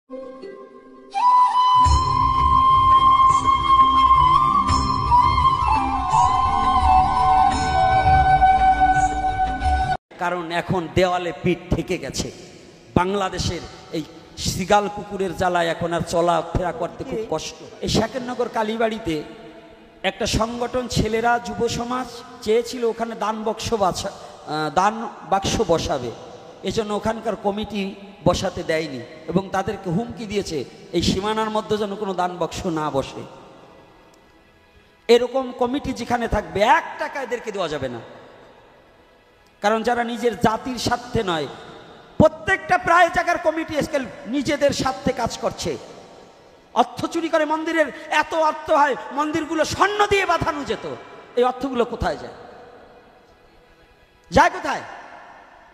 কারণ এখন দেওয়ালে পিঠ ঠেকে গেছে। বাংলাদেশের এই সিগাল কুকুরের জ্বালায় এখন আর চলাফেরা করতে খুব কষ্ট। এই শাকেরনগর কালীবাড়িতে একটা সংগঠন ছেলেরা যুব সমাজ চেয়েছিল ওখানে দান বাক্স বসাবে, এজন্য ওখানকার কমিটি বসাতে দেয়নি এবং তাদেরকে হুমকি দিয়েছে এই সীমানার মধ্যে যেন কোনো দান বাক্স না বসে। এরকম কমিটি যেখানে থাকবে 1 টাকা এদেরকে দেওয়া যাবে না, কারণ যারা নিজের জাতির স্বার্থে নয়, প্রত্যেকটা প্রায় জায়গার কমিটি আজকাল নিজেদের স্বার্থে কাজ করছে, অর্থ চুরি করে। মন্দিরের এত অর্থ হয়, মন্দিরগুলো স্বর্ণ দিয়ে বাঁধানো যেত, এই অর্থগুলো কোথায় যায়? যায় কোথায়?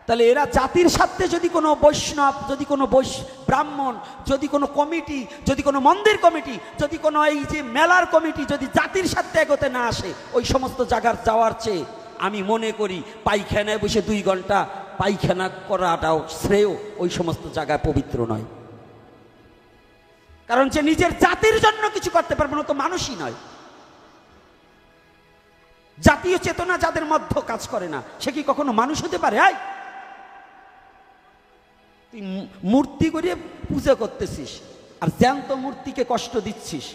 তাহলে এরা জাতির স্বার্থে যদি কোনো বৈষ্ণব, যদি কোনো ব্রাহ্মণ, যদি কোনো কমিটি, যদি কোনো মন্দির কমিটি, যদি কোনো এই যে মেলার কমিটি যদি জাতির স্বার্থে এগোতে না আসে, ওই সমস্ত জায়গার যাওয়ার চেয়ে আমি মনে করি পায়খানায় বসে 2 ঘন্টা পায়খানা করাটাও শ্রেয়, ওই সমস্ত জায়গায় পবিত্র নয়। কারণ যে নিজের জাতির জন্য কিছু করতে পারবে না তো মানুষই নয়। জাতীয় চেতনা যাদের মধ্যে কাজ করে না, সে কি কখনো মানুষ হতে পারে? তুই মূর্তি করে পূজা করতেছিস আর জ্যান্ত মূর্তিকে কষ্ট দিচ্ছিস।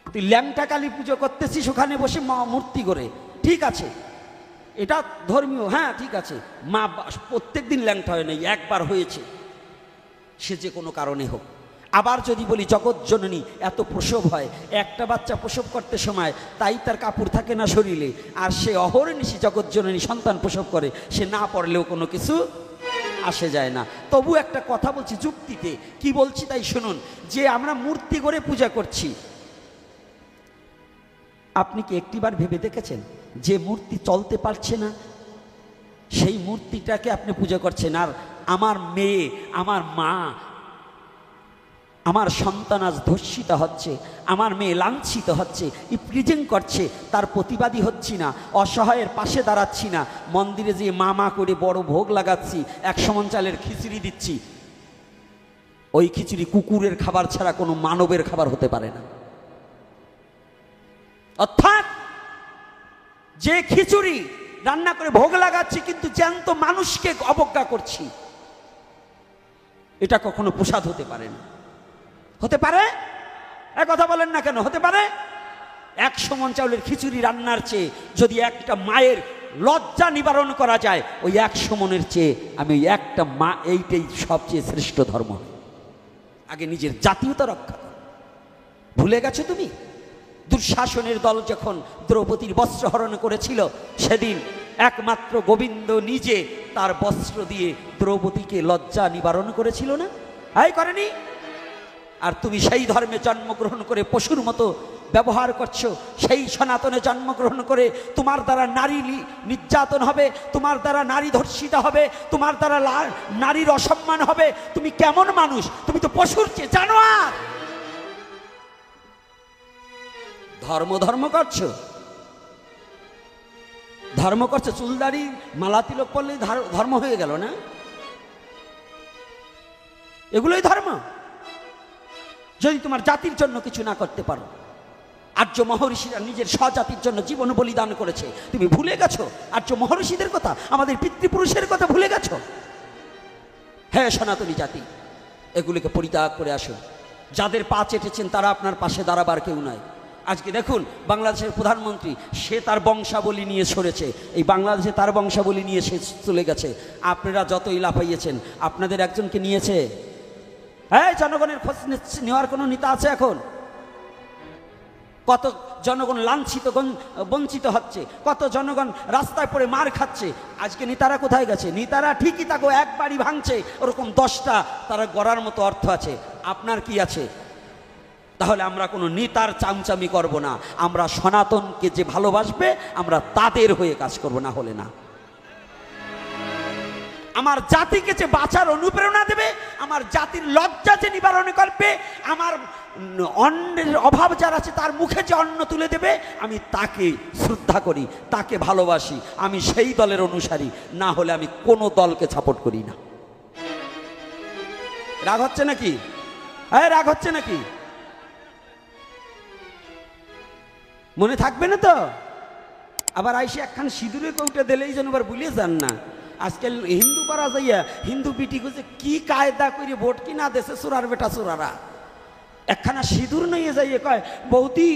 তুই ল্যাংটা কালী পুজো করতেছিস ওখানে বসে মূর্তি করে, ঠিক আছে, এটা ধর্মীয়, হ্যাঁ ঠিক আছে। মা প্রত্যেক দিন ল্যাংটা হয় নাই, একবার হয়েছে, সে যে কোনো কারণে হোক। আবার যদি বলি জগৎ জননী এত প্রসব হয়, একটা বাচ্চা প্রসব করতে সময় তাই তার কাপড় থাকে না শরীরে, আর সে অহর্নিশি জগৎ জননী সন্তান প্রসব করে, সে না পড়লেও কোনো কিছু আসে যায় না। তবু একটা কথা বলছি যুক্তিতে, কি বলছি তাই শুনুন। যে আমরা মূর্তি করে পূজা করছি, আপনি কি একটিবার ভেবে দেখেছেন যে মূর্তি চলতে পারছে না, সেই মূর্তিটাকে আপনি পূজা করছেন? আর আমার মেয়ে, আমার মা, আমার সন্তান আজ ধর্ষিত হচ্ছে, আমার মেয়ে লাঞ্ছিত হচ্ছে, প্রিজেন্ট করছে, তার প্রতিবাদী হচ্ছি না, অসহায়ের পাশে দাঁড়াচ্ছি না, মন্দিরে যে মা করে বড় ভোগ লাগাচ্ছি, 100 মণ চালের খিচুড়ি দিচ্ছি, ওই খিচুড়ি কুকুরের খাবার ছাড়া কোনো মানবের খাবার হতে পারে না। অর্থাৎ যে খিচুড়ি রান্না করে ভোগ লাগাচ্ছি কিন্তু জ্যান্ত মানুষকে অবজ্ঞা করছি, এটা কখনো প্রসাদ হতে পারে না। হতে পারে? কথা বলেন না কেন? হতে পারে? 100 মণ চাউলের খিচুড়ি রান্নার চেয়ে যদি একটা মায়ের লজ্জা নিবারণ করা যায়, ওই 100 মণের চেয়ে আমি ওই একটা মা, এইটাই সবচেয়ে শ্রেষ্ঠ ধর্ম। আগে নিজের জাতীয়তা রক্ষা করো। ভুলে গেছো তুমি? দুঃশাসনের দল যখন দ্রৌপদীর বস্ত্র হরণ করেছিল, সেদিন একমাত্র গোবিন্দ নিজে তার বস্ত্র দিয়ে দ্রৌপদীকে লজ্জা নিবারণ করেছিল না? করেনি? আর তুমি সেই ধর্মে জন্মগ্রহণ করে পশুর মতো ব্যবহার করছো, সেই সনাতনে জন্মগ্রহণ করে তোমার দ্বারা নারী নির্যাতন হবে, তোমার দ্বারা নারী ধর্ষিত হবে, তোমার দ্বারা নারীর অসম্মান হবে। তুমি কেমন মানুষ? তুমি তো পশুর চেয়ে জানোয়ার। ধর্ম করছো, ধর্ম করছো, চুলদাড়ি মালা তিলক পড়লে ধর্ম হয়ে গেল না? এগুলোই ধর্ম যদি তোমার জাতির জন্য কিছু না করতে পারো। আর্য মহর্ষিরা নিজের স্বজাতির জন্য জীবন বলিদান করেছে, তুমি ভুলে গেছো আর্য মহর্ষিদের কথা, আমাদের পিতৃপুরুষের কথা ভুলে গেছো? হ্যাঁ সনাতনী জাতি, এগুলিকে পরিত্যাগ করে আসুন। যাদের পা চেটেছেন তারা আপনার পাশে দাঁড়াবার কেউ নাই। আজকে দেখুন বাংলাদেশের প্রধানমন্ত্রী, সে তার বংশাবলী নিয়ে সরেছে, এই বাংলাদেশে তার বংশাবলী নিয়ে সে চলে গেছে। আপনারা যতই লাফাইয়েছেন, আপনাদের একজনকে নিয়েছে? জনগণের খোঁজ নেওয়ার কোনো নেতা আছে এখন? কত জনগণ লাঞ্ছিত বঞ্চিত হচ্ছে, কত জনগণ রাস্তায় পড়ে মার খাচ্ছে। আজকে নেতারা কোথায় গেছে? নেতারা ঠিকই তাকে একবারই ভাঙছে, ওরকম 10টা তারা গড়ার মতো অর্থ আছে। আপনার কি আছে? তাহলে আমরা কোনো নেতার চামচামি করব না, আমরা সনাতনকে যে ভালোবাসবে আমরা তাদের হয়ে কাজ করব, না হলে না। আমার জাতিকে যে বাঁচার অনুপ্রেরণা দেবে, আমার জাতির লজ্জা যে নিবারণ করবে, আমার অন্নের অভাব যার আছে তার মুখে যে অন্ন তুলে দেবে, আমি তাকে শ্রদ্ধা করি, তাকে ভালোবাসি, আমি সেই দলের অনুসারী। না হলে আমি কোনো দলকে সাপোর্ট করি না। রাগ হচ্ছে নাকি? রাগ হচ্ছে নাকি? মনে থাকবে না তো? আবার আইসে একখান সিঁদুরে কৌটা দিলেই যেন আবার ভুলে যান না। আজকাল হিন্দু পাড়া যাইয়া হিন্দু বিটি খুঁজে কি কায়দা করে ভোট কিনা দেশে চোরার বেটা চোরারা একখানা সিঁদুর নিয়ে যাইয়ে কয়, বৌদি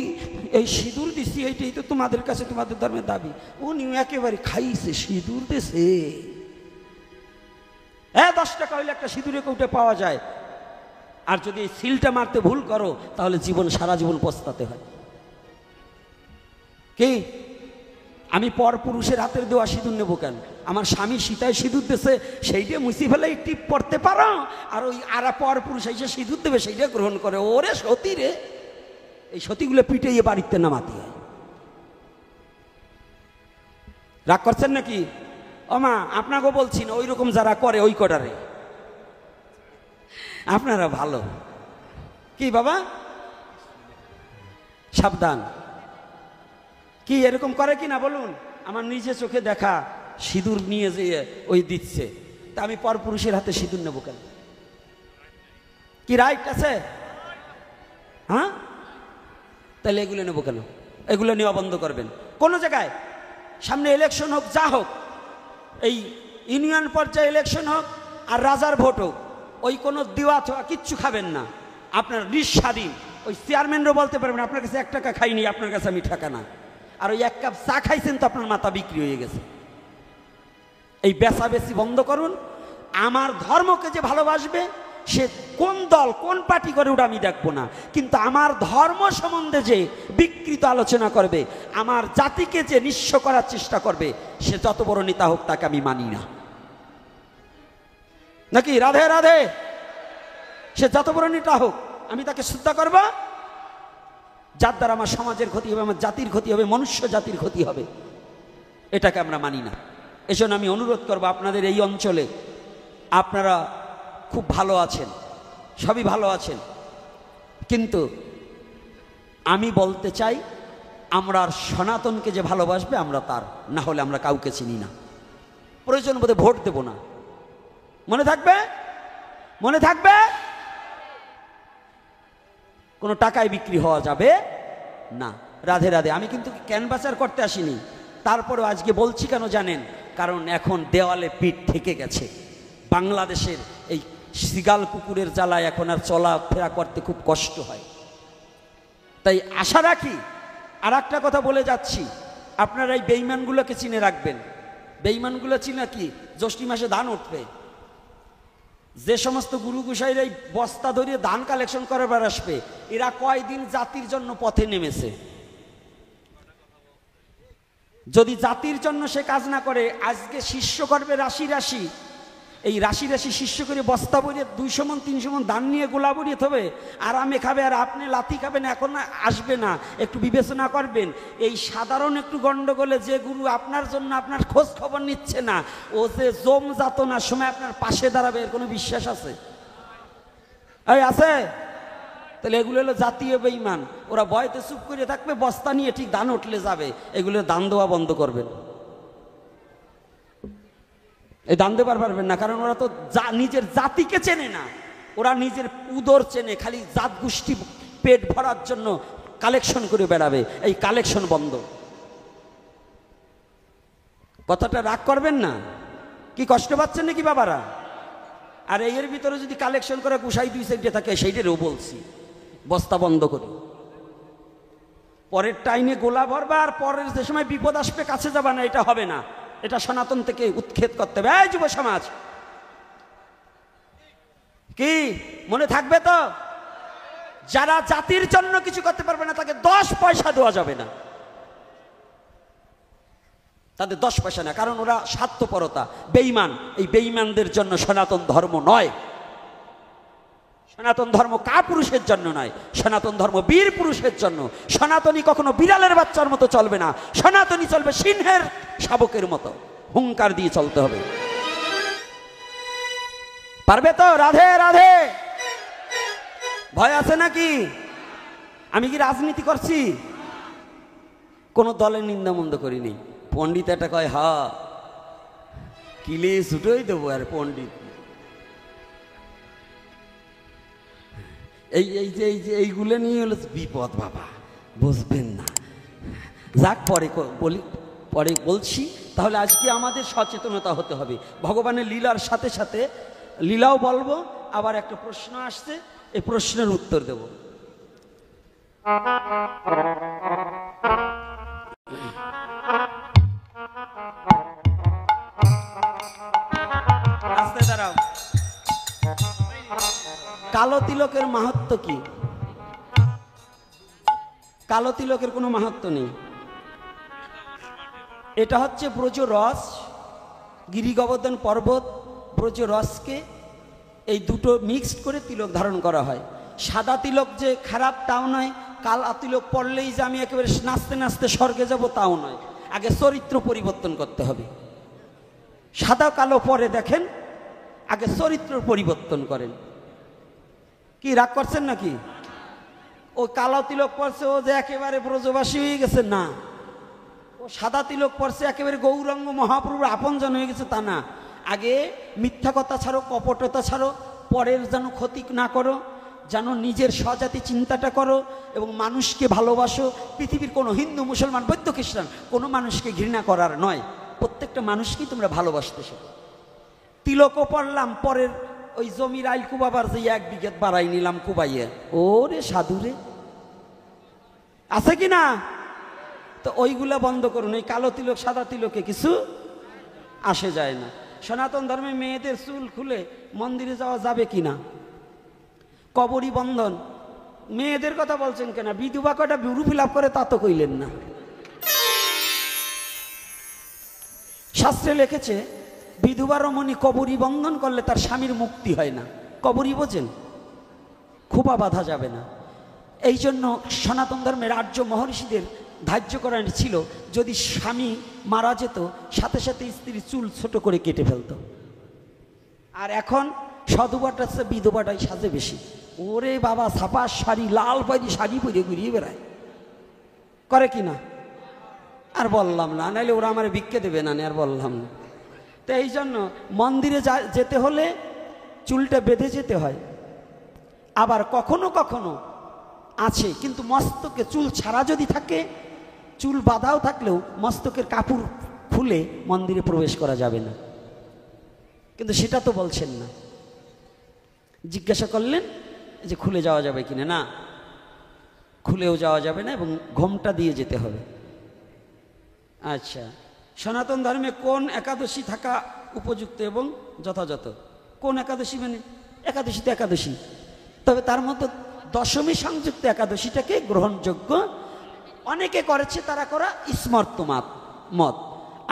এই সিঁদুর দিছি, এইটাই তো তোমাদের কাছে তোমাদের ধর্মের দাবি। উনি একেবারে খাইছে, সিঁদুর দেশে 10 টাকা হইলে একটা সিঁদুরে কৌটে পাওয়া যায়। আর যদি এই সিলটা মারতে ভুল করো তাহলে সারা জীবন পস্তাতে হয়। কি আমি পর পুরুষের হাতের দেওয়া সিঁদুর নেবো কেন? আমার স্বামী সীতায় সিঁদুর দেশে সেইটা মুছি ফেলে টিপ পড়তে পারো, আর ওই আর পর পুরুষ এসে সিঁদুর দেবে সেইটা গ্রহণ করে। ওরে সতী রে, এই সতীগুলো পিটাইয়ে বাড়িতে নামাতে হয়। রাগ করছেন নাকি? ও মা, আপনাকে বলছি না, ওই রকম যারা করে ওই কটারে আপনারা ভালো। কি বাবা সাবধান। কি এরকম করে কি না বলুন? আমার নিজে চোখে দেখা সিঁদুর নিয়ে যেয়ে ওই দিচ্ছে, তা আমি পরপুরুষের হাতে সিঁদুর নেবো কেন? কি রাইট আছে? হ্যাঁ, তাহলে এগুলো নেবো কেন? এগুলো নেওয়া বন্ধ করবেন। কোনো জায়গায় সামনে ইলেকশন হোক, যা হোক, এই ইউনিয়ন পর্যায়ে ইলেকশন হোক আর রাজার ভোট হোক, ওই কোনো দেওয়া থাকা কিচ্ছু খাবেন না। আপনার নিঃস্বাধীন। ওই চেয়ারম্যানরা বলতে পারবেন আপনার কাছে 1 টাকা খাইনি, আপনার কাছে আমি টাকা না। আর ওই 1 কাপ চা খাইছেন তো আপনার মাথা বিক্রি হয়ে গেছে। এই বেচাবেচি বন্ধ করুন। আমার ধর্মকে যে ভালোবাসবে সে কোন দল কোন পার্টি করে ওটা আমি দেখবো না, কিন্তু আমার ধর্ম সম্বন্ধে যে বিকৃত আলোচনা করবে, আমার জাতিকে যে নিঃস্ব করার চেষ্টা করবে, সে যত বড় নেতা হোক তাকে আমি মানি না। নাকি? রাধে রাধে। সে যত বড় নেতা হোক আমি তাকে শ্রদ্ধা করব, যার দ্বারা আমার সমাজের ক্ষতি হবে, আমার জাতির ক্ষতি হবে, মনুষ্য জাতির ক্ষতি হবে, এটাকে আমরা মানি না। এজন্য আমি অনুরোধ করব, আপনাদের এই অঞ্চলে আপনারা খুব ভালো আছেন, সবই ভালো আছেন, কিন্তু আমি বলতে চাই আমরা সনাতনকে যে ভালোবাসবে আমরা তার, না হলে আমরা কাউকে চিনি না, প্রয়োজন বোধে ভোট দেব না। মনে থাকবে? মনে থাকবে? কোনো টাকায় বিক্রি হওয়া যাবে না। রাধে রাধে। আমি কিন্তু ক্যানভাসার করতে আসিনি, তারপরেও আজকে বলছি কেন জানেন? কারণ এখন দেওয়ালে পিঠ থেকে গেছে। বাংলাদেশের এই শিগাল কুকুরের জ্বালায় এখন আর চলাফেরা করতে খুব কষ্ট হয়। তাই আশা রাখি। আর একটা কথা বলে যাচ্ছি, আপনারা এই বেঈমানগুলোকে চিনে রাখবেন। বেঈমানগুলো চিনা কি? জ্যৈষ্ঠী মাসে ধান উঠবে, যে সমস্ত গুরু গোসাইরা এই বস্তা ধরিয়ে ধান কালেকশন করার আসবে, এরা কয়দিন জাতির জন্য পথে নেমেছে। যদি জাতির জন্য সে কাজ না করে, আজকে শিষ্য করবে রাশি রাশি, এই রাশি রাশি শিষ্য করে বস্তা ভরিয়ে 200 মণ 300 মণ ধান নিয়ে গোলা ভরিয়ে থবে, আরামে খাবে, আর আপনি লাথি খাবেন। এখন আসবে না, একটু বিবেচনা করবেন। এই সাধারণ একটু গন্ডগোলে যে গুরু আপনার জন্য আপনার খোঁজ খবর নিচ্ছে না, ও যে জম যাতনার সময় আপনার পাশে দাঁড়াবে, এর কোনো বিশ্বাস আছে? এই আছে? তাহলে এগুলো হলো জাতীয় বেঈমান। ওরা ভয়তে চুপ করে থাকবে, বস্তা নিয়ে ঠিক ধান উঠলে যাবে। এগুলো দান দেওয়া বন্ধ করবেন। এই দান দেবার পারবেন না, কারণ ওরা তো নিজের জাতিকে চেনে না, ওরা নিজের উদর চেনে, খালি জাত গোষ্ঠী পেট ভরার জন্য কালেকশন করে বেড়াবে। এই কালেকশন বন্ধ। কথাটা রাগ করবেন না। কি কষ্ট পাচ্ছেন নাকি বাবারা? আর এর ভিতরে যদি কালেকশন করে গুসাই 2 সাইডে থাকে, সেইটারও বলছি বস্তা বন্ধ করি। পরের টাইমে গোলা ভরবা, আর পরের যে সময় বিপদ আসবে কাছে যাবা না, এটা হবে না। এটা সনাতন থেকে উৎক্ষেপ করতে হবে। এই যুব সমাজ, কি মনে থাকবে তো? যারা জাতির জন্য কিছু করতে পারবে না, তাকে 10 পয়সা দেওয়া যাবে না। তাদের 10 পয়সা না, কারণ ওরা স্বার্থপরতা, বেঈমান। এই বেঈমানদের জন্য সনাতন ধর্ম নয়। সনাতন ধর্ম কাপুরুষের জন্য নয়, সনাতন ধর্ম বীর পুরুষের জন্য। সনাতনী কখনো বিড়ালের বাচ্চার মতো চলবে না, সনাতনী চলবে সিংহের শাবকের মতো, হুঙ্কার দিয়ে চলতে হবে। পারবে তো? রাধে রাধে। ভয় আছে নাকি? আমি কি রাজনীতি করছি? কোন দলের নিন্দা মন্দ করিনি। পণ্ডিত একটা কয়, হা কিলে ছুটোই দেবো, আর পণ্ডিত এইগুলো নিয়ে হলো বিপদ বাবা, বুঝবেন না। যাক, পরে বলছি। তাহলে আজকে আমাদের সচেতনতা হতে হবে। ভগবানের লীলার সাথে সাথে লীলাও বলবো, আবার একটা প্রশ্ন আসছে, এই প্রশ্নের উত্তর দেব। আস্তে দাঁড়াও। কালো তিলকের মাহাত্ম্য কি? কালো তিলকের কোনো মাহাত্ম্য নেই। এটা হচ্ছে ব্রজ রস, গিরি গোবর্ধন পর্বত ব্রজ রসকে এই দুটো মিক্সড করে তিলক ধারণ করা হয়। সাদা তিলক যে খারাপ তাও নয়, কালো তিলক পড়লেই যে আমি একেবারে নাচতে নাচতে স্বর্গে যাব তাও নয়। আগে চরিত্র পরিবর্তন করতে হবে। সাদা কালো পরে দেখেন, আগে চরিত্র পরিবর্তন করেন। কি রাগ করছেন নাকি? ও কালো তিলক পড়ছে ও যে একেবারে ব্রজবাসী হয়ে গেছে না, ও সাদা তিলক পড়ছে একেবারে গৌরাঙ্গ মহাপ্রভুর আপনজন হয়ে গেছে তা না। আগে মিথ্যা কথা ছাড়ো, কপটতা ছাড়ো, পরের যেন ক্ষতি না করো, যেন নিজের স্বজাতি চিন্তাটা করো এবং মানুষকে ভালোবাসো। পৃথিবীর কোনো হিন্দু মুসলমান বৌদ্ধ খ্রিস্টান কোনো মানুষকে ঘৃণা করার নয়, প্রত্যেকটা মানুষকেই তোমরা ভালোবাসতে শেখো। তিলকও পড়লাম, পরের ওই জমির আইল কুবাবার যে 1 বিঘা বাড়াই নিলাম কুবাইয়ে, ওরে সাধুরে, আছে কি না? তো ওইগুলা বন্ধ করুন। এই কালো তিলক সাদা তিলকে কিছু আসে যায় না। সনাতন ধর্মে মেয়েদের চুল খুলে মন্দিরে যাওয়া যাবে কি না? কবরী বন্ধন, মেয়েদের কথা বলছেন কেন? বিধবা কটা বিউরু ফিল আপ করে তা তো কইলেন না। শাস্ত্রে লিখেছে বিধবা রমণী কবরী বন্ধন করলে তার স্বামীর মুক্তি হয় না। কবরী বোঝেন? খোপা বাঁধা যাবে না। এই জন্য সনাতন ধর্মের আর্য মহর্ষিদের ধার্য করা ছিল, যদি স্বামী মারা যেত সাথে সাথে স্ত্রীর চুল ছোট করে কেটে ফেলত। আর এখন সধবাটা বিধবাটাই সাজে বেশি। ওরে বাবা, ছাপা শাড়ি, লাল পাড়ি শাড়ি পরে ঘুরিয়ে বেড়ায়, করে কি না? আর বললাম না, নাইলে ওরা আমার ভিক্ষে দেবে না, আর বললাম না। তো এই জন্য মন্দিরে যেতে হলে চুলটা বেঁধে যেতে হয়। আবার কখনো কখনো আছে, কিন্তু মস্তকে চুল ছাড়া যদি থাকে, চুল বাঁধাও থাকলেও মস্তকের কাপড় খুলে মন্দিরে প্রবেশ করা যাবে না। কিন্তু সেটা তো বলছেন না। জিজ্ঞাসা করলেন যে খুলে যাওয়া যাবে কিনা? না, খুলেও যাওয়া যাবে না এবং ঘোমটা দিয়ে যেতে হবে। আচ্ছা, সনাতন ধর্মে কোন একাদশী থাকা উপযুক্ত এবং যথাযথ? কোন একাদশী? মানে একাদশী তো একাদশী, তবে তার মতো দশমী সংযুক্ত একাদশীটাকে গ্রহণযোগ্য। অনেকে করেছে, তারা করা স্মর্ত মত।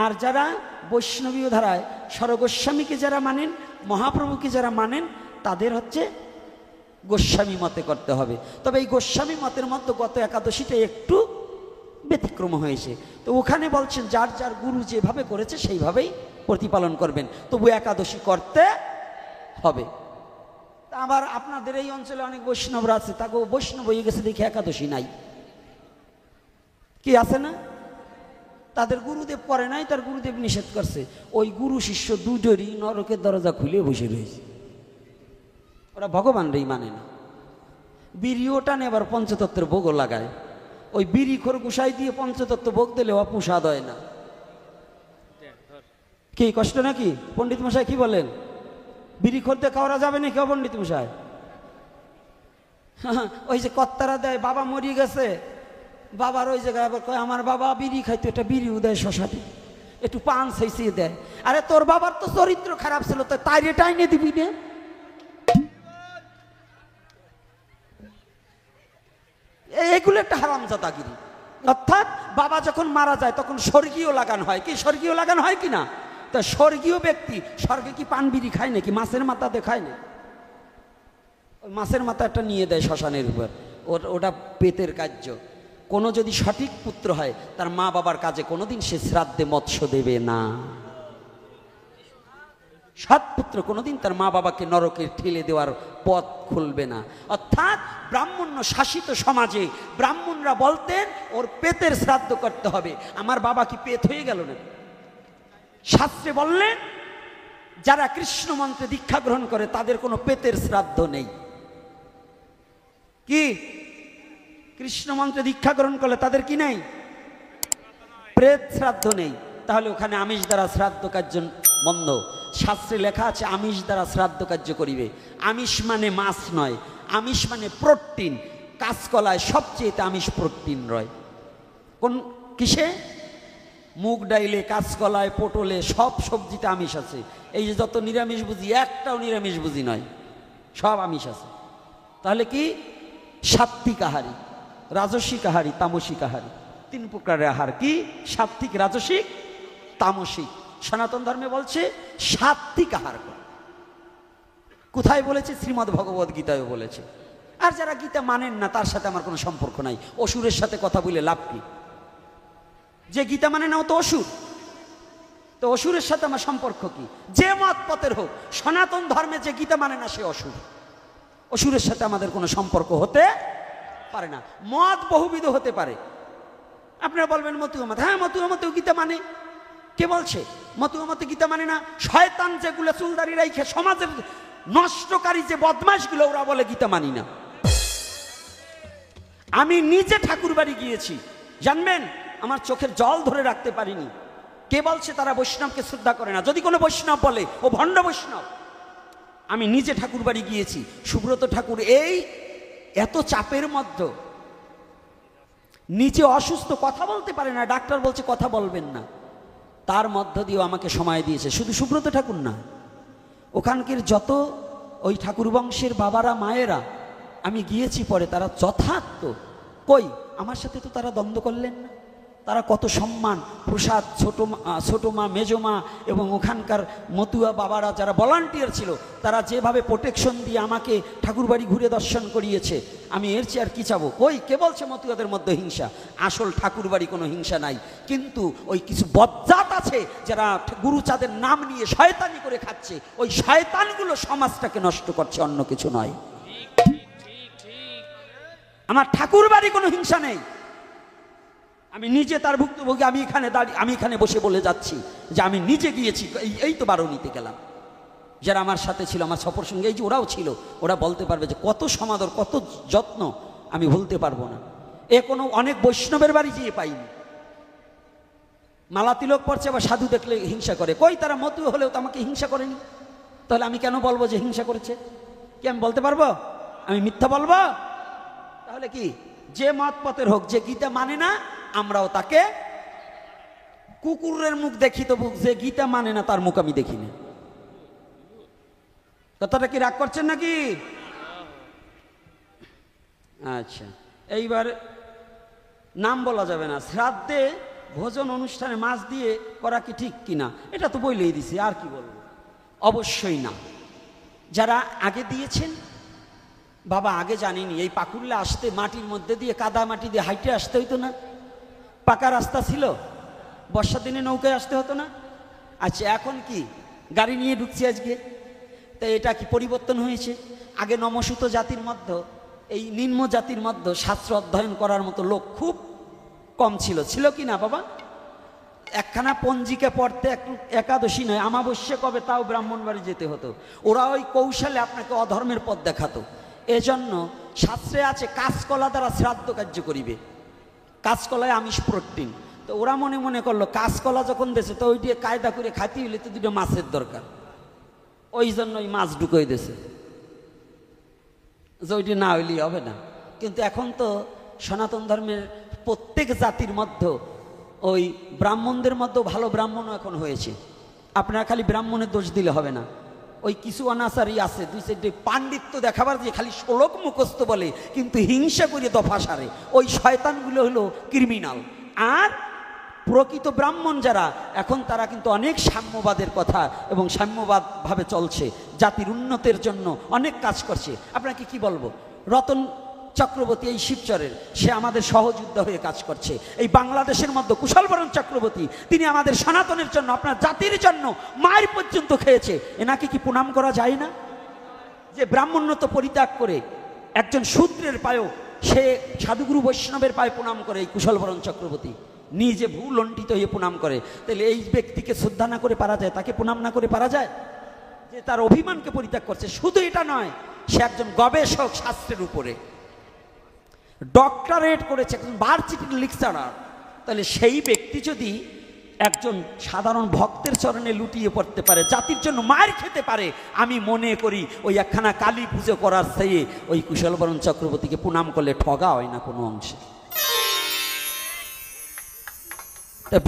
আর যারা বৈষ্ণবীয় ধারায় স্বরগোস্বামীকে যারা মানেন, মহাপ্রভুকে যারা মানেন, তাদের হচ্ছে গোস্বামী মতে করতে হবে। তবে এই গোস্বামী মতের মধ্যে গত একাদশীটা একটু ব্যতিক্রম হয়েছে। তো ওখানে বলছেন যার যার গুরু যেভাবে করেছে সেইভাবেই প্রতিপালন করবেন, তবু একাদশী করতে হবে। আবার আপনাদের এই অঞ্চলে অনেক বৈষ্ণবরা আছে, তাকে বৈষ্ণব হয়ে গেছে দেখে একাদশী নাই। কি আছে না? তাদের গুরুদেব করে নাই, তার গুরুদেব নিষেধ করছে। ওই গুরু শিষ্য দুজনই নরকের দরজা খুলে বসে রয়েছে। ওরা ভগবানরাই মানে না। বিড়িও টানে, আবার পঞ্চতত্ত্বের ভোগও লাগায়। ওই বিড়ি খরগোশাই দিয়ে পঞ্চতত্ত্ব ভোগ দিলে অপুষাদ হয় না। কি কষ্ট নাকি? পণ্ডিত মশাই কি বলেন? বিড়ি খরতে খাওয়া যাবে না কেউ? পণ্ডিত মশাই ওই যে কর্তারা দেয়, বাবা মরিয়ে গেছে, বাবার ওই জায়গায় আবার কয় আমার বাবা বিড়ি খাইতো, এটা বিড়িও দেয়, শশাটি একটু পান ছেঁচিয়ে দেয়। আরে তোর বাবার তো চরিত্র খারাপ ছিল, তো তাই টাইনে দিবি না? এগুলো একটা হারামজাদাগিরি। অর্থাৎ বাবা যখন মারা যায় তখন স্বর্গীয় লাগান হয়। কি স্বর্গীয় লাগান হয় কি না? তা স্বর্গীয় ব্যক্তি স্বর্গে কি পান বিড়ি খায় নাকি? মাছের মাথা দেখায় না? ওই মাছের মাথাটা নিয়ে দেয় শ্মশানের উপর, ওটা পেতের কার্য। কোনো যদি সঠিক পুত্র হয়, তার মা বাবার কাজে কোনোদিন সে শ্রাদ্ধে মৎস্য দেবে না। সৎ পুত্র কোনোদিন তার মা বাবাকে নরকে ঠেলে দেওয়ার পথ খুলবে না। অর্থাৎ ব্রাহ্মণ্য শাসিত সমাজে ব্রাহ্মণরা বলতেন ওর পেতের শ্রাদ্ধ করতে হবে। আমার বাবা কি পেত হয়ে গেল না? শাস্ত্রে বললেন যারা কৃষ্ণ মন্ত্রে দীক্ষা গ্রহণ করে তাদের কোনো পেতের শ্রাদ্ধ নেই। কি কৃষ্ণ মন্ত্রে দীক্ষা গ্রহণ করলে তাদের কি নেই? প্রেত শ্রাদ্ধ নেই। তাহলে ওখানে আমিষ দ্বারা শ্রাদ্ধ কার্য বন্ধ। শাস্ত্রে লেখা আছে আমিষ দ্বারা শ্রাদ্ধ কার্য করিবে। আমিষ মানে মাছ নয়, আমিষ মানে প্রোটিন। কাঁচকলায় সবচেয়ে আমিষ প্রোটিন রয়। কোন কিসে? মুগ ডাইলে, কাঁচকলায়, পটলে, সব সবজিতে আমিষ আছে। এই যে যত নিরামিষ বুঝি, একটাও নিরামিষ বুঝি নয়, সব আমিষ আছে। তাহলে কি? সাত্ত্বিক আহারী, রাজসিক আহারী, তামসিক আহারী, তিন প্রকারের আহার। কি? সাত্ত্বিক, রাজসিক, তামসিক। সনাতন ধর্মে বলছে সাত্ত্বিক আহার কর। কোথায় বলেছে? শ্রীমদ্ ভগবদ গীতায় বলেছে। আর যারা গীতা মানেন না তার সাথে আমার কোনো সম্পর্ক নাই। অসুরের সাথে কথা বলে লাভ কি? যে গীতা মানে না ও তো অসুর। তো অসুরের সাথে আমার সম্পর্ক কি? যে মত পথের হোক, সনাতন ধর্মে যে গীতা মানে না সে অসুর। অসুরের সাথে আমাদের কোনো সম্পর্ক হতে পারে না। মত বহুবিধ হতে পারে। আপনারা বলবেন মতুয়া মত, হ্যাঁ মতুয়া মতেও গীতা মানে। কে বলছে মতুয়া মতে গীতা মানে না? শয়তান যেগুলো চুলদারি রাইখে সমাজের নষ্টকারী যে বদমাশগুলো, ওরা বলে গীতা মানি না। আমি নিজে ঠাকুর বাড়ি গিয়েছি, জানবেন আমার চোখের জল ধরে রাখতে পারিনি। কে বলছে তারা বৈষ্ণবকে শ্রদ্ধা করে না? যদি কোনো বৈষ্ণব বলে ও ভণ্ড বৈষ্ণব। আমি নিজে ঠাকুর বাড়ি গিয়েছি। সুব্রত ঠাকুর এই এত চাপের মধ্যে, নিজে অসুস্থ, কথা বলতে পারে না, ডাক্তার বলছে কথা বলবেন না, তার মধ্য দিয়েও আমাকে সময় দিয়েছে। শুধু সুব্রত ঠাকুর না, ওখানকার যত ওই ঠাকুর বংশের বাবারা মায়েরা, আমি গিয়েছি পরে, তারা যথার্থ। কই আমার সাথে তো তারা দ্বন্দ্ব করলেন না। তারা কত সম্মান, প্রসাদ, ছোটো মা, মেজো মা এবং ওখানকার মতুয়া বাবারা যারা ভলান্টিয়ার ছিল, তারা যেভাবে প্রোটেকশন দিয়ে আমাকে ঠাকুরবাড়ি ঘুরে দর্শন করিয়েছে, আমি এর চেয়ে আর কি চাবো? কই কে বলছে মতুয়াদের মধ্যে হিংসা? আসল ঠাকুরবাড়ি কোনো হিংসা নাই, কিন্তু ওই কিছু বজ্জাত আছে যারা গুরুচাঁদের নাম নিয়ে শয়তানি করে খাচ্ছে। ওই শয়তানগুলো সমাজটাকে নষ্ট করছে, অন্য কিছু নয়। আমার ঠাকুরবাড়ি কোনো হিংসা নেই। আমি নিজে তার ভুক্তভোগী। আমি এখানে বসে বলে যাচ্ছি যে আমি নিজে গিয়েছি। এই তো বারণীতে গেলাম, যারা আমার সাথে ছিল, আমার সফর সঙ্গে, এই যে ওরাও ছিল, ওরা বলতে পারবে যে কত সমাদর, কত যত্ন, আমি ভুলতে পারবো না। এ কোনো অনেক বৈষ্ণবের বাড়ি যেয়ে পাইনি। মালা তিলক পড়ছে বা সাধু দেখলে হিংসা করে। কই তারা মতুয়া হলেও তো আমাকে হিংসা করেনি। তাহলে আমি কেন বলবো যে হিংসা করেছে? কি আমি বলতে পারবো? আমি মিথ্যা বলবো? তাহলে কি? যে মত পথের হোক, যে গীতা মানে না, আমরাও তাকে কুকুরের মুখ দেখি তো মুখ, যে গীতা মানে না তার মুখ আমি দেখি না। কথাটা কি রাগ করছেন নাকি? আচ্ছা, এইবার নাম বলা যাবে না। শ্রাদ্ধে ভোজন অনুষ্ঠানে মাছ দিয়ে করা কি ঠিক কিনা, এটা তো বলেই দিছি, আর কি বলবো? অবশ্যই না। যারা আগে দিয়েছেন, বাবা আগে জানিনি, এই পাকুড়লে আসতে মাটির মধ্যে দিয়ে, কাদা মাটি দিয়ে হাইটে আসতে হইতো না? পাকা রাস্তা ছিল, বর্ষার দিনে নৌকায় আসতে হতো না? আচ্ছা, এখন কি গাড়ি নিয়ে ঢুকছি আজকে? তো এটা কি পরিবর্তন হয়েছে? আগে নমসূত জাতির মধ্যে, এই নিম্ন জাতির মধ্যে শাস্ত্র অধ্যয়ন করার মতো লোক খুব কম ছিল। ছিল কি না বাবা? একখানা পঞ্জিকা পড়তে একটু একাদশী নয়, আমাবস্যা কবে তাও ব্রাহ্মণ বাড়ি যেতে হতো। ওরা ওই কৌশলে আপনাকে অধর্মের পথ দেখাতো। এজন্য শাস্ত্রে আছে কাঁচকলা দ্বারা শ্রাদ্ধ কার্য করিবে। কাঁচকলায় আমিষ প্রোটিন। তো ওরা মনে মনে করলো কাঁচকলা যখন দেশে, তো ওইটি কায়দা করে খাইতে হইলে তো দুটো মাছের দরকার, ওই জন্য ওই মাছ ঢুকিয়ে দিয়েছে, যে ওইটি না হইলেই হবে না। কিন্তু এখন তো সনাতন ধর্মের প্রত্যেক জাতির মধ্যে, ওই ব্রাহ্মণদের মধ্যেও ভালো ব্রাহ্মণও এখন হয়েছে। আপনারা খালি ব্রাহ্মণের দোষ দিলে হবে না। ওই কিছু অনাচারী আছে, দুই সাইডে পাণ্ডিত্য দেখাবার যে খালি শ্লোক মুখস্থ বলে, কিন্তু হিংসা করে দফা সারে। ওই শয়তানগুলো হলো ক্রিমিনাল। আর প্রকৃত ব্রাহ্মণ যারা, এখন তারা কিন্তু অনেক সাম্যবাদের কথা এবং সাম্যবাদ ভাবে চলছে, জাতির উন্নতির জন্য অনেক কাজ করছে। আপনাকে কি বলবো? রতন চক্রবর্তী এই শিবচরের, সে আমাদের সহযোদ্ধা হয়ে কাজ করছে। এই বাংলাদেশের মধ্যে কুশলবরণ চক্রবর্তী, তিনি আমাদের সনাতনের জন্য, আপনার জাতির জন্য মায়ের পর্যন্ত খেয়েছে। এনাকে কি প্রণাম করা যায় না? যে ব্রাহ্মণ্যত্ব পরিত্যাগ করে একজন শূদ্রের পায়েও সে সাধুগুরু বৈষ্ণবের পায়ে প্রণাম করে, এই কুশলবরণ চক্রবর্তী নিজে ভূলণ্ঠিত হয়ে প্রণাম করে। তাহলে এই ব্যক্তিকে শ্রদ্ধা না করে পারা যায়? তাকে প্রণাম না করে পারা যায়? যে তার অভিমানকে পরিত্যাগ করছে। শুধু এটা নয়, সে একজন গবেষক শাস্ত্রের উপরে। ডক্টরেট করেছে, একজন ভার্সিটির লেকচারার, তাহলে সেই ব্যক্তি যদি একজন সাধারণ ভক্তের চরণে লুটিয়ে পড়তে পারে, জাতির জন্য মার খেতে পারে, আমি মনে করি ওই একখানা কালী পুজো করার চেয়ে ওই কুশলবরণ চক্রবর্তীকে প্রণাম করলে ঠগা হয় না কোনো অংশে।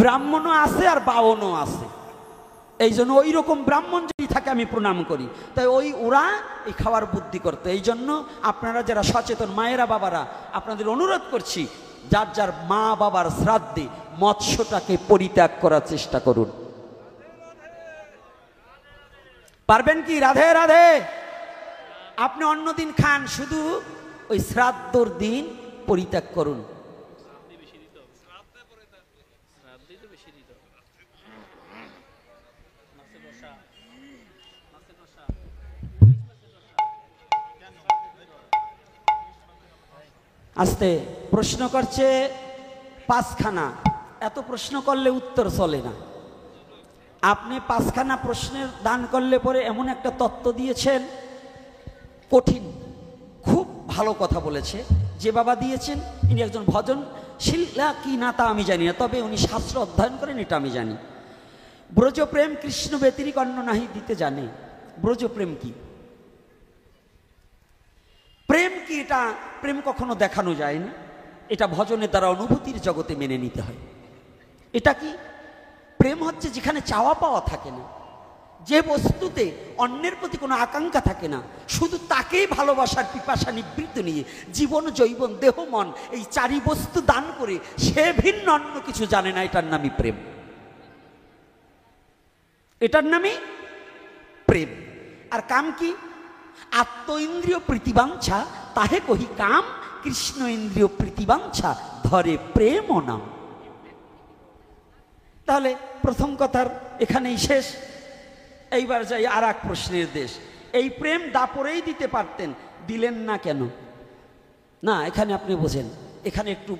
ব্রাহ্মণও আছে আর বাউনও আছে, এই জন্য ওই রকম ব্রাহ্মণ যদি থাকে আমি প্রণাম করি। তাই ওরা এই খাওয়ার বুদ্ধি করতে, এই জন্য আপনারা যারা সচেতন মায়েরা বাবারা, আপনাদের অনুরোধ করছি, যার যার মা বাবার শ্রাদ্ধে মৎস্যটাকে পরিত্যাগ করার চেষ্টা করুন। পারবেন কি? রাধে রাধে। আপনি অন্যদিন খান, শুধু ওই শ্রাদ্ধর দিন পরিত্যাগ করুন। আস্তে প্রশ্ন করছে পাঁচখানা, এত প্রশ্ন করলে উত্তর চলে না। আপনি পাঁচখানা প্রশ্নের দান করলে পরে এমন একটা তত্ত্ব দিয়েছেন, কঠিন, খুব ভালো কথা বলেছে। যে বাবা দিয়েছেন ইনি একজন ভজনশীলা কি না তা আমি জানি না, তবে উনি শাস্ত্র অধ্যয়ন করেন এটা আমি জানি। ব্রজপ্রেম কৃষ্ণ ব্যতিরিক অন্য নাহি দিতে জানে। ব্রজপ্রেম কি? প্রেম কি? এটা প্রেম কখনো দেখানো যায় না, এটা ভজনের দ্বারা অনুভূতির জগতে মেনে নিতে হয়। এটা কি? প্রেম হচ্ছে যেখানে চাওয়া পাওয়া থাকে না, যে বস্তুতে অন্যের প্রতি কোনো আকাঙ্ক্ষা থাকে না, শুধু তাকেই ভালোবাসার পিপাসা নিবৃত্ত নিয়ে জীবন যৌবন দেহ মন এই চারি বস্তু দান করে সে ভিন্ন অন্য কিছু জানে না, এটার নামই প্রেম। এটার নামই প্রেম। আর কাম কি? আত্ম ইন্দ্রিয় প্রীতিবাঞ্ছা তাহে কহি কাম, কৃষ্ণ ইন্দ্রিয় প্রীতিবাঞ্ছা ধরে প্রেম ও নাম। তাহলে প্রথম কথার এখানেই শেষ। এইবার যাই আর এক প্রশ্নের দেশ। এই প্রেম দাপরেই দিতে পারতেন, দিলেন না কেন? না, এখানে আপনি বোঝেন, এখানে একটু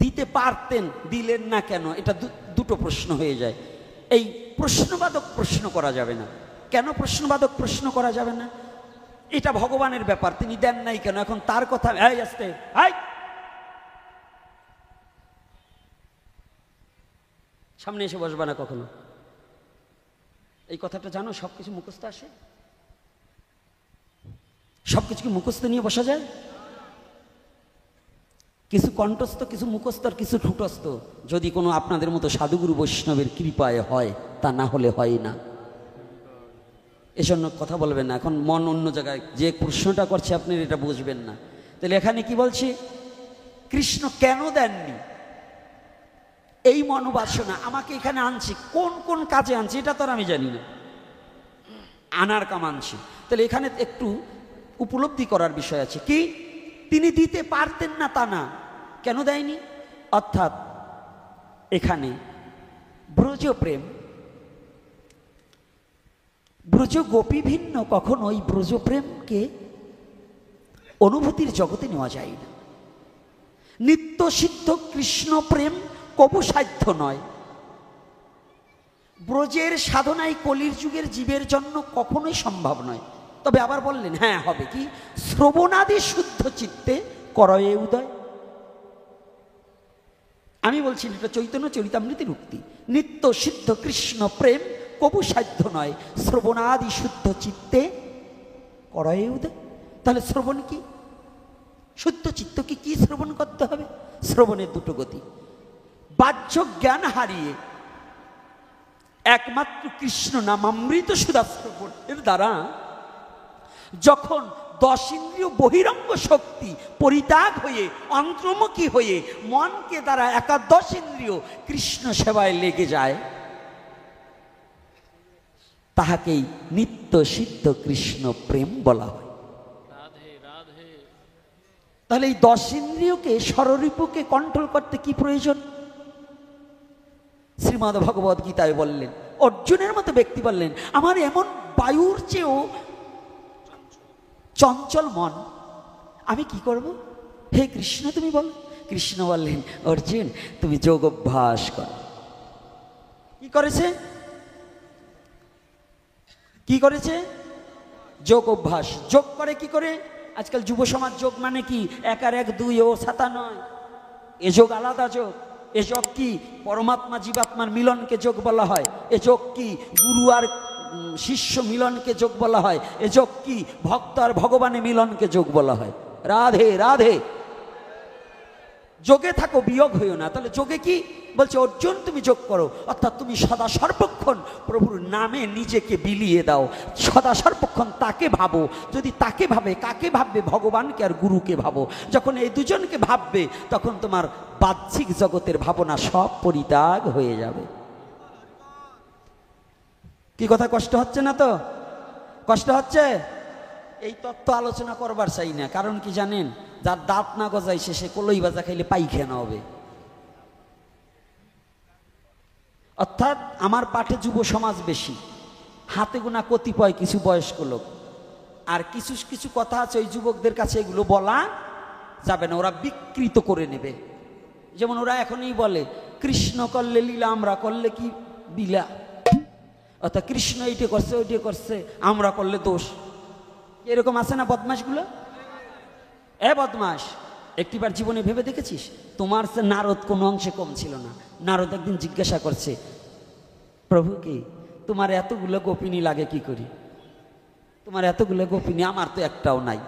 দিতে পারতেন, দিলেন না কেন, এটা দুটো প্রশ্ন হয়ে যায়। এই প্রশ্নবাদক প্রশ্ন করা যাবে না। কেন প্রশ্নবাদক প্রশ্ন করা যাবে না? এটা ভগবানের ব্যাপার, তিনি দেন নাই কেন? এখন তার কথা আসতে সামনে এসে বসবা না কখনো। এই কথাটা জানো, সবকিছু মুখস্থ আসে? সবকিছু কি মুখস্থ নিয়ে বসা যায়? কিছু কণ্ঠস্থ, কিছু মুখস্থ, আর কিছু ঠুটস্থ, যদি কোনো আপনাদের মতো সাধুগুরু বৈষ্ণবের কৃপায় হয়, তা না হলে হয় না। এজন্য কথা বলবেন না, এখন মন অন্য জায়গায়। যে প্রশ্নটা করছে আপনি এটা বুঝবেন না। তাহলে এখানে কি বলছে? কৃষ্ণ কেন দেননি? এই মনোবাসনা আমাকে এখানে আনছে, কোন কোন কাজে আনছে এটা তো আর আমি জানি না, আনার কাম আনছে। তাহলে এখানে একটু উপলব্ধি করার বিষয় আছে। কি? তিনি দিতে পারতেন না তা না, কেন দেয়নি? অর্থাৎ এখানে ব্রজপ্রেম, ব্রজ গোপী ভিন্ন, কখনো ওই ব্রজপ্রেমকে অনুভূতির জগতে নেওয়া যায় না। নিত্য সিদ্ধ কৃষ্ণ প্রেম কবু সাধ্য নয়। ব্রজের সাধনাই কলির যুগের জীবের জন্য কখনোই সম্ভব নয়। তবে আবার বললেন, হ্যাঁ হবে কি? শ্রবণাদি শুদ্ধ চিত্তে করয়ে উদয়। আমি বলছি এটা চৈতন্য চরিতামৃতের উক্তি। নিত্য সিদ্ধ কৃষ্ণ প্রেম কবু সাধ্য নয়, শ্রবণাদি শুদ্ধ চিত্তে করয়ে উদয়। তাহলে শ্রবণ কি? শুদ্ধ চিত্তকে কি শ্রবণ করতে হবে? শ্রবণের দুটো গতি। বাহ্য জ্ঞান হারিয়ে একমাত্র কৃষ্ণ নামামৃত সুধা শ্রবণের দ্বারা যখন 10 ইন্দ্রিয় বহিরঙ্গ শক্তি পরিত্যাগ হয়ে অন্তর্মুখী হয়ে মনকে দ্বারা একাদশ ইন্দ্রিয় কৃষ্ণ সেবায় লেগে যায়, তাহাকেই নিত্য সিদ্ধ কৃষ্ণ প্রেম বলা হয়। তাহলে এই 10 ইন্দ্রিয়কে ষড়রিপুকে কন্ট্রোল করতে কি প্রয়োজন? শ্রীমদ্ ভগবদ গীতায় বললেন, অর্জুনের মতো ব্যক্তি বললেন, আমার এমন বায়ুর চেয়েও চঞ্চল মন, আমি কি করব? হে কৃষ্ণ তুমি বল। কৃষ্ণ বললেন, অর্জুন তুমি যোগ অভ্যাস কর। কি করেছে? কি করেছে? যোগ অভ্যাস। যোগ করে কি করে? আজকাল যুব সমাজ যোগ মানে কি 1 আর 1 2 ও 7 নয়, এ যোগ আলাদা যোগ। এ যোগ কি? পরমাত্মা জীবাত্মার মিলনকে যোগ বলা হয়। এ যোগ কি? গুরু আর শিষ্য মিলনকে যোগ বলা হয়। এ যোগ কি? ভক্ত আর ভগবানের মিলনকে যোগ বলা হয়। রাধে রাধে। যোগে থাকো, বিয়োগ হইও না। তাহলে যোগে কি বলছে? অর্জুন তুমি যোগ করো, অর্থাৎ তুমি সদা সর্বক্ষণ প্রভুর নামে নিজেকে বিলিয়ে দাও, সদা সর্বক্ষণ তাকে ভাবো। যদি তাকে ভাবে, কাকে ভাববে? ভগবানকে আর গুরুকে ভাবো। যখন এই দুজনকে ভাববে, তখন তোমার বাহ্যিক জগতের ভাবনা সব পরিত্যাগ হয়ে যাবে। কি কথা কষ্ট হচ্ছে না তো? কষ্ট হচ্ছে? এই তত্ত্ব আলোচনা করবার চাই না। কারণ কি জানেন? যার দাঁত না গজাইছে সে কলই ভাজা খাইলে পায়খানা হবে। অর্থাৎ আমার পাঠে যুব সমাজ বেশি, হাতে গোনা কতিপয় কিছু বয়স্ক লোক, আর কিছু কিছু কথা আছে ওই যুবকদের কাছে এগুলো বলা যাবে না, ওরা বিকৃত করে নেবে। যেমন ওরা এখনই বলে কৃষ্ণ করলে লীলা, আমরা করলে কি বিলা। অর্থাৎ কৃষ্ণ এইটা করছে, ওইটা করছে, আমরা করলে দোষ। এরকম আছে না বদমাশগুলো? এ বদমাস, একটিবার জীবনে ভেবে দেখেছিস তোমার সে নারদ কোনো অংশে কম ছিল না? নারদ একদিন জিজ্ঞাসা করছে প্রভুকে, তোমার এতগুলো গোপিনী লাগে কি করি? তোমার এতগুলো গোপিনী, আমার তো একটাও নাই।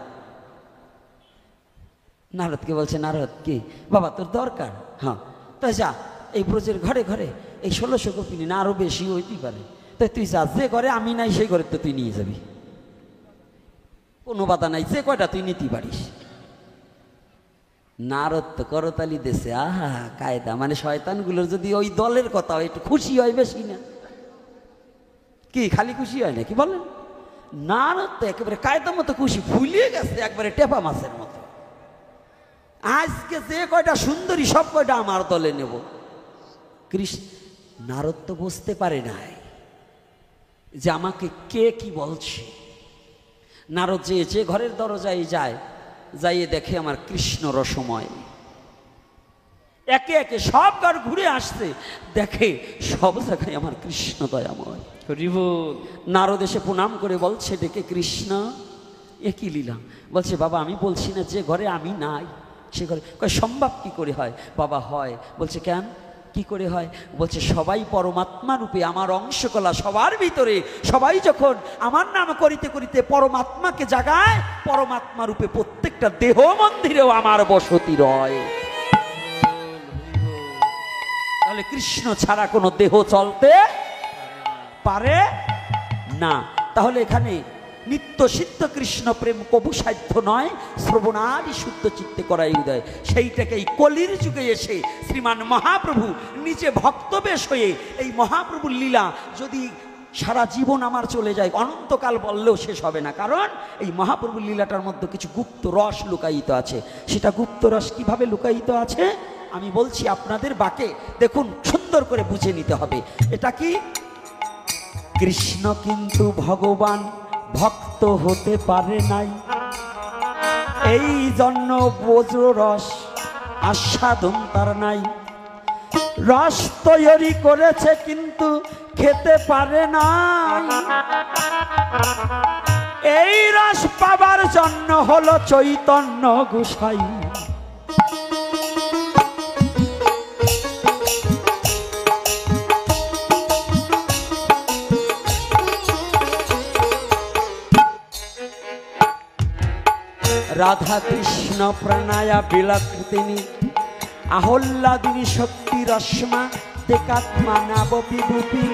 নারদকে বলছে, নারদ কি বাবা তোর দরকার? হ্যাঁ, তাই যা এই ব্রজের ঘরে ঘরে এই 1600 গোপিনী, না আরো বেশি হইতে পারে, তাই তুই যা, যে ঘরে আমি নাই সেই ঘরে তো তুই নিয়ে যাবি, কোনো বাধা নাই, যে কয়টা তুই নিতে পারিস। নারদ তো করতালি দেশে, আহা কায়দা। মানে শয়তানগুলোর যদি ওই দলের কথা হয় একটু খুশি হয় বেশি না? কি খালি খুশি হয় নাকি বলেন? নারদ তো একেবারে কায়দা মতো খুশি, ফুলিয়ে গেছে একবারে টেপা মাছের মতো। আজকে যে কয়টা সুন্দরী সব কয়টা আমার দলে নেব। নারদ তো বুঝতে পারে নাই যে আমাকে কে কি বলছে। নারদ যে ঘরের দরজায় যায়, যাইয়ে দেখে আমার কৃষ্ণ রসময়। একে একে সব ঘর ঘুরে আসছে, দেখে সব জায়গায় আমার কৃষ্ণ দয়াময়। নারদ এসে প্রণাম করে বলছে ডেকে, কৃষ্ণ এ কি লীলা? বলছে বাবা আমি বলছি না যে ঘরে আমি নাই সে ঘরে। কয় সম্ভব কি করে হয়? বাবা হয়। বলছে কেন, কি করে হয়? বলছে সবাই পরমাত্মা রূপে আমার অংশকলা সবার ভিতরে, সবাই যখন আমার নাম করিতে করিতে পরমাত্মাকে জাগায়, পরমাত্মা রূপে প্রত্যেকটা দেহ মন্দিরেও আমার বসতি রয়। তাহলে কৃষ্ণ ছাড়া কোনো দেহ চলতে পারে না। তাহলে এখানে নিত্য সিদ্ধ কৃষ্ণ প্রেম কবু সাধ্য নয়, শ্রবণাদি শুদ্ধ চিত্তে করাই উদয়। সেইটাকে এই কলির যুগে এসে শ্রীমান মহাপ্রভু নিজে ভক্তবেশ হয়ে এই মহাপ্রভুর লীলা যদি সারা জীবন আমার চলে যায়, অনন্তকাল বললেও শেষ হবে না। কারণ এই মহাপ্রভুর লীলাটার মধ্যে কিছু গুপ্ত রস লুকায়িত আছে। সেটা গুপ্ত রস কিভাবে লুকায়িত আছে আমি বলছি আপনাদের বাকে, দেখুন সুন্দর করে বুঝে নিতে হবে। এটা কি? কৃষ্ণ কিন্তু ভগবান ভক্ত হতে পারে নাই, এই জন্য বজ্র রস আস্বাদন তার নাই। রস তৈরি করেছে কিন্তু খেতে পারে নাই, এই রস পাবার জন্য হলো চৈতন্য গোসাই। রাধা কৃষ্ণ প্রণয়া বিলাকৃতিনি আহল্লাদিনী শক্তি রশ্মা দেকাত্মা নাবপি রূপী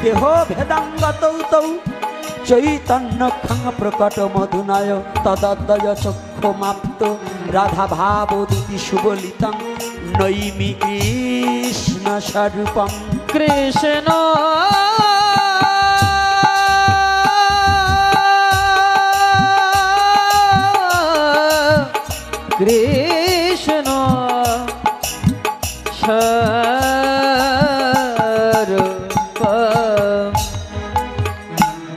দেহ ভেদাঙ্গতৌ তৌ চৈতন্য খং প্রকট মধুনয় তদদ্বয় চক্ষু মাপ্ত রাধা ভাবোদিতি সুবলিতং নৈমি কৃষ্ণ স্বরূপং। কৃষ্ণ কৃষ্ণ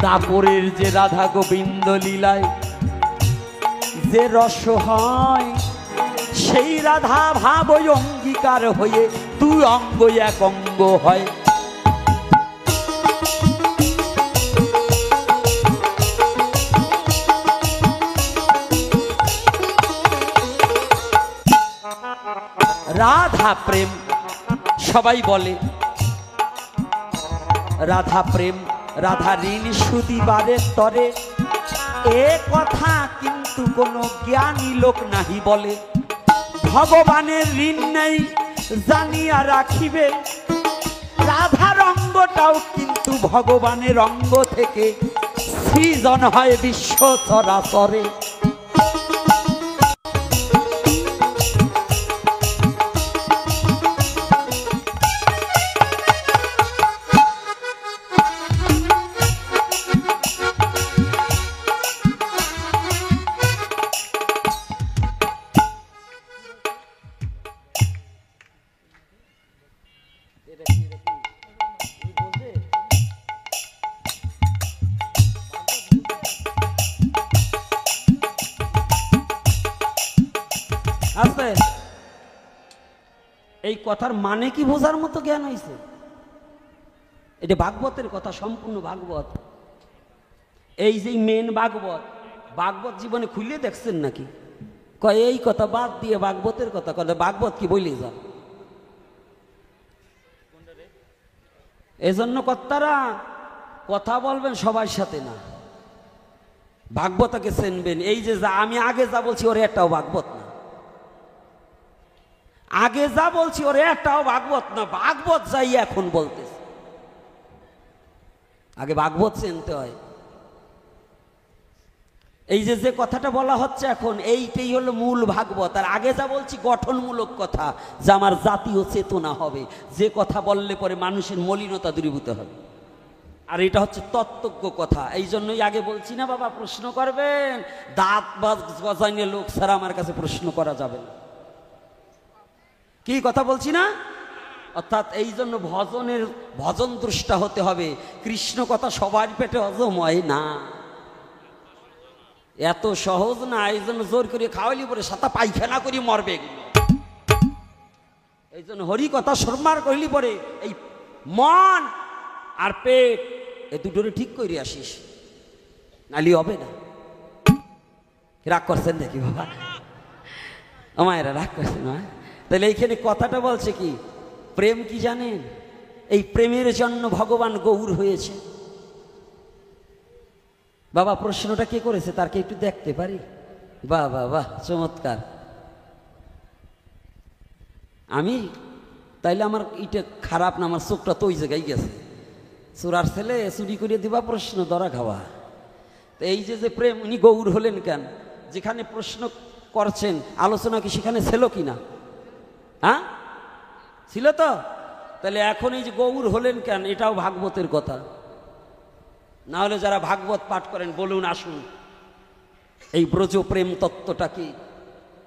দাপরের যে রাধা গোবিন্দ লীলায় যে রস হয়, সেই রাধা ভাব অঙ্গীকার হয়ে দুই অঙ্গ এক অঙ্গ হয়। রাধা প্রেম সবাই বলে, রাধা প্রেম রাধা ঋণ সুদিবারে তরে, এ কথা কিন্তু কোনো জ্ঞানী লোক নাহি বলে। ভগবানের ঋণ নেই জানিয়া রাখিবে, রাধার অঙ্গটাও কিন্তু ভগবানের অঙ্গ থেকে সৃজন হয় বিশ্ব চরাচরে। আস্তে, এই কথার মানে কি বোঝার মতো জ্ঞান হয়েছে? এটা ভাগবতের কথা, সম্পূর্ণ ভাগবত। এই যে মেন ভাগবত, ভাগবত জীবনে খুলে দেখছেন নাকি? কয় এই কথা বাদ দিয়ে ভাগবতের কথা কয়, ভাগবত কি বলে যা। এজন্য কর্তারা কথা বলবেন সবার সাথে না, ভাগবতকে চিনবেন। এই যে যা আমি আগে যা বলছি ওর একটাও ভাগবত না, আগে যা বলছি ওর একটাও ভাগবত না, ভাগবত যাই এখন বলতেছে। আগে ভাগবত চিনতে হয়। এই যে যে কথাটা বলা হচ্ছে এখন, এইটাই হলো মূল ভাগবত। আর আগে যা বলছি গঠনমূলক কথা, যে আমার জাতীয় চেতনা হবে, যে কথা বললে পরে মানুষের মলিনতা দূরীভূত হবে। আর এটা হচ্ছে তত্ত্বজ্ঞ কথা। এই জন্যই আগে বলছি না বাবা, প্রশ্ন করবেন, দাঁত গজাইনে লোক ছাড়া আমার কাছে প্রশ্ন করা যাবে না। কি কথা বলছি না? অর্থাৎ এই জন্য ভজন দ্রষ্টা হতে হবে। কৃষ্ণ কথা সবার পেটে হজম হয় না, এত সহজ না। এই জন্য জোর করে খাওয়ালি পরে সাতা পায়খানা করি মরবে এগুলো। এই জন্য হরি কথা শর্মার করলি পরে এই মন আর পেট এই দুটোরে ঠিক করে আসিস, নালি হবে না। রাগ করছেন দেখি বাবা, আমায়রা রাগ করছেন না? তাহলে এইখানে কথাটা বলছে কি, প্রেম কি জানেন? এই প্রেমের জন্য ভগবান গৌর হয়েছে। বাবা প্রশ্নটা কে করেছে তার কি একটু দেখতে পারি? বাহ বাহ বাহ, চমৎকার। আমি তাইলে আমার এটা খারাপ না, আমার চোখটা তো ওই জায়গায় গেছে। চোরার ছেলে চুরি করে দিবা প্রশ্ন ধরা খাওয়া। তো এই যে যে প্রেম, উনি গৌর হলেন কেন? যেখানে প্রশ্ন করছেন আলোচনা কি সেখানে ছিল কি না? হ্যাঁ ছিল তো। তাহলে এখন এই যে গৌর হলেন কেন, এটাও ভাগবতের কথা। না হলে যারা ভাগবত পাঠ করেন বলুন আসুন, এই ব্রজ প্রেম তত্ত্বটা কি?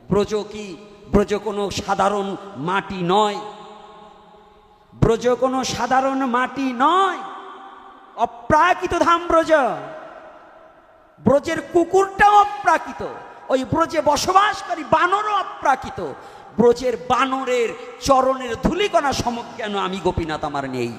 ব্রজ কি? ব্রজ কোনো সাধারণ মাটি নয়, ব্রজ কোনো সাধারণ মাটি নয়, অপ্রাকৃত ধাম ব্রজ। ব্রজের কুকুরটাও অপ্রাকৃত, ওই ব্রজে বসবাসকারী বানরও অপ্রাকৃত। ব্রজের বানরের চরণের ধূলিকণা সমজ্ঞান আমি গোপীনাথ আমার নেই।